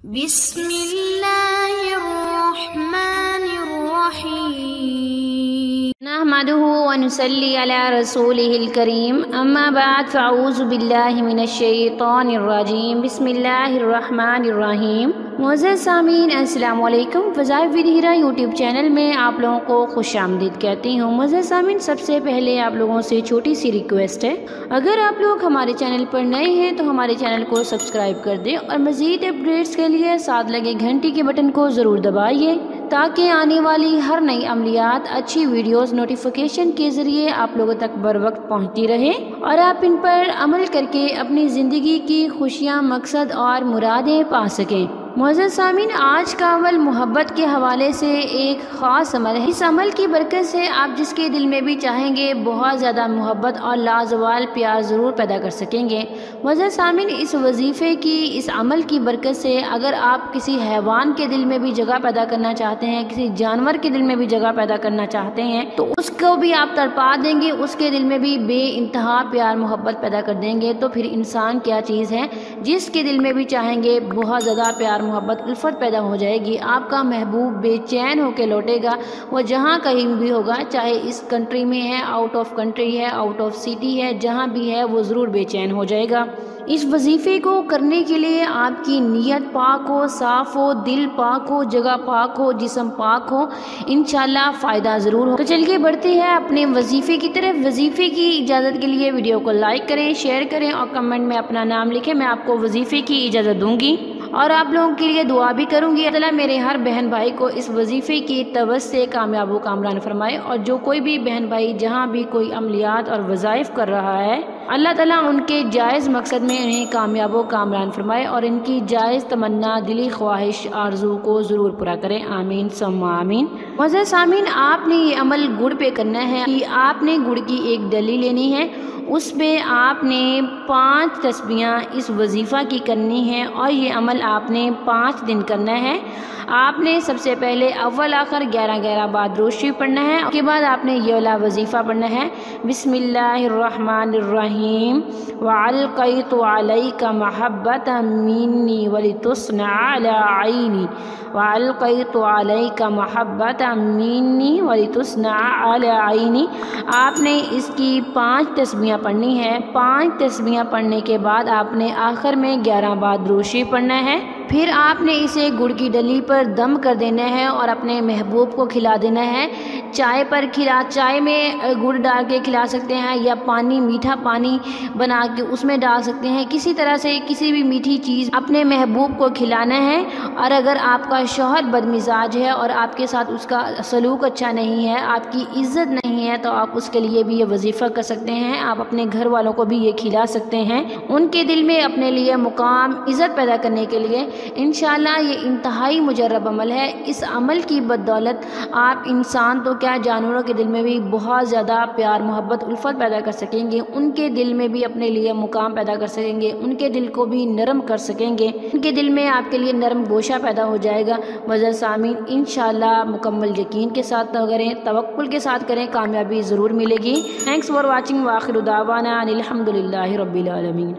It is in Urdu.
بسم اللہ الرحمن الرحیم نحمده ونصلی علی رسولہ الکریم اما بعد فاعوذ باللہ من الشیطان الرجیم بسم اللہ الرحمن الرحیم۔ معزز سامعین السلام علیکم، فضائل ود ہیرا یوٹیوب چینل میں آپ لوگوں کو خوش آمدید کہتی ہوں۔ معزز سامعین، سب سے پہلے آپ لوگوں سے چھوٹی سی ریکویسٹ ہے، اگر آپ لوگ ہمارے چینل پر نئے ہیں تو ہمارے چینل کو سبسکرائب کر دیں اور مزید اپڈیٹس کے لیے ساتھ لگے گھنٹی کے بٹن کو ضرور دبائیے تاکہ آنے والی ہر نئی عملیات، اچھی ویڈیوز نوٹیفیکیشن کے ذریعے آپ لوگوں تک بر وقت پہنچتی رہے اور آپ ان پر عمل کر کے اپنی زندگی کی خوشیاں، مقصد اور مرادیں پا سکیں۔ معزز سامعین، آج کا عمل محبت کے حوالے سے ایک خاص عمل ہے۔ اس عمل کی برکت سے آپ جس کے دل میں بھی چاہیں گے بہت زیادہ محبت اور لازوال پیار ضرور پیدا کر سکیں گے۔ معزز سامعین، اس وظیفے کی، اس عمل کی برکت سے اگر آپ کسی حیوان کے دل میں بھی جگہ پیدا کرنا چاہتے ہیں، کسی جانور کے دل میں بھی جگہ پیدا کرنا چاہتے ہیں تو اس کو بھی آپ تڑپا دیں گے، اس کے دل میں بھی بے انتہا پیار محبت پیدا کر دیں گے، تو پھر انسان کیا چیز ہے جس کے دل میں بھی چاہیں گے بہت زیادہ پیار محبت الفت پیدا ہو جائے گی۔ آپ کا محبوب بے چین ہو کے لوٹے گا، وہ جہاں کہیں بھی ہوگا، چاہے اس کنٹری میں ہے، آؤٹ آف کنٹری ہے، آؤٹ آف سٹی ہے، جہاں بھی ہے وہ ضرور بے چین ہو جائے گا۔ اس وظیفے کو کرنے کے لیے آپ کی نیت پاک ہو، صاف ہو، دل پاک ہو، جگہ پاک ہو، جسم پاک ہو، انشاءاللہ فائدہ ضرور ہو۔ تو چلیے بڑھتے ہیں اپنے وظیفے کی طرف۔ وظیفے کی اجازت کے لیے ویڈیو کو لائک کریں، شیئر کریں اور کمنٹ میں اپنا نام لکھیں، میں آپ کو وظیفے کی اجازت دوں گی اور آپ لوگوں کے لیے دعا بھی کروں گی۔ اللہ تعالیٰ میرے ہر بہن بھائی کو اس وظیفے کی توجہ سے کامیاب و کامران فرمائے، اور جو کوئی بھی بہن بھائی جہاں بھی کوئی عملیات اور وظائف کر رہا ہے، اللہ تعالیٰ ان کے جائز مقصد میں انہیں کامیاب و کامران فرمائے اور ان کی جائز تمنا، دلی خواہش، آرزو کو ضرور پورا کریں، آمین ثم آمین۔ معزز سامعین، آپ نے یہ عمل گڑ پہ کرنا ہے کہ آپ نے گڑ کی ایک ڈلی لینی ہے، اس پہ آپ نے 5 تسبیحاں اس وظیفہ کی کرنی ہے اور یہ عمل آپ نے 5 دن کرنا ہے۔ آپ نے سب سے پہلے اول آخر 11 بار درود شریف پڑھنا ہے، اس کے بعد آپ نے یہ والا وظیفہ پڑھنا ہے، بسم اللہ الرحمن الرحیم وَأَلْقَيْتُ عَلَيْكَ مَحَبَّةً مِّنِّي وَلِتُصْنَعَ عَلَىٰ عَيْنِي وَأَلْقَيْتُ عَلَيْكَ مَحَبَّةً مِّنِّي وَلِتُصْنَعَ عَلَىٰ عَيْنِي۔ آپ نے اس کی 5 تسبیحاں پڑھنی ہے۔ 5 تسبیحاں پڑھنے کے بعد آپ نے آخر میں 11 بار درود شریف پڑھنا ہے، پھر آپ نے اسے گڑ کی ڈلی پر دم کر دینا ہے اور اپنے محبوب کو کھلا دینا ہے۔ چائے میں گڑ ڈال کے کھلا سکتے ہیں یا پانی، میٹھا پانی بنا کے اس میں ڈال سکتے ہیں، کسی طرح سے کسی بھی میٹھی چیز اپنے محبوب کو کھلانا ہے۔ اور اگر آپ کا شوہر بدمزاج ہے اور آپ کے ساتھ اس کا سلوک اچھا نہیں ہے، آپ کی عزت نہیں ہے، تو آپ اس کے لیے بھی یہ وظیفہ کر سکتے ہیں۔ آپ اپنے گھر والوں کو بھی یہ کھلا سکتے ہیں، ان کے دل میں اپنے لیے مقام، عزت پیدا کرنے کے لیے۔ انشاءاللہ یہ انتہائی مجرب عمل ہے۔ اس عمل کی بدولت آپ انسان تو کیا، جانوروں کے دل میں بھی بہت زیادہ پیار محبت الفت پیدا کر سکیں گے، ان کے دل میں بھی اپنے لیے مقام پیدا کر سکیں گے، ان کے دل کو بھی نرم کر سکیں گے، ان کے دل میں آپ کے لیے نرم گوشہ پیدا ہو جائے گا۔ معزز سامعین، انشاءاللہ مکمل یقین کے ساتھ کریں، توکل کے ساتھ کریں، کامیابی ضرور ملے گی۔ تھینکس فار واچنگ، وآخر دعوانا ان الحمدللہ رب العالمین۔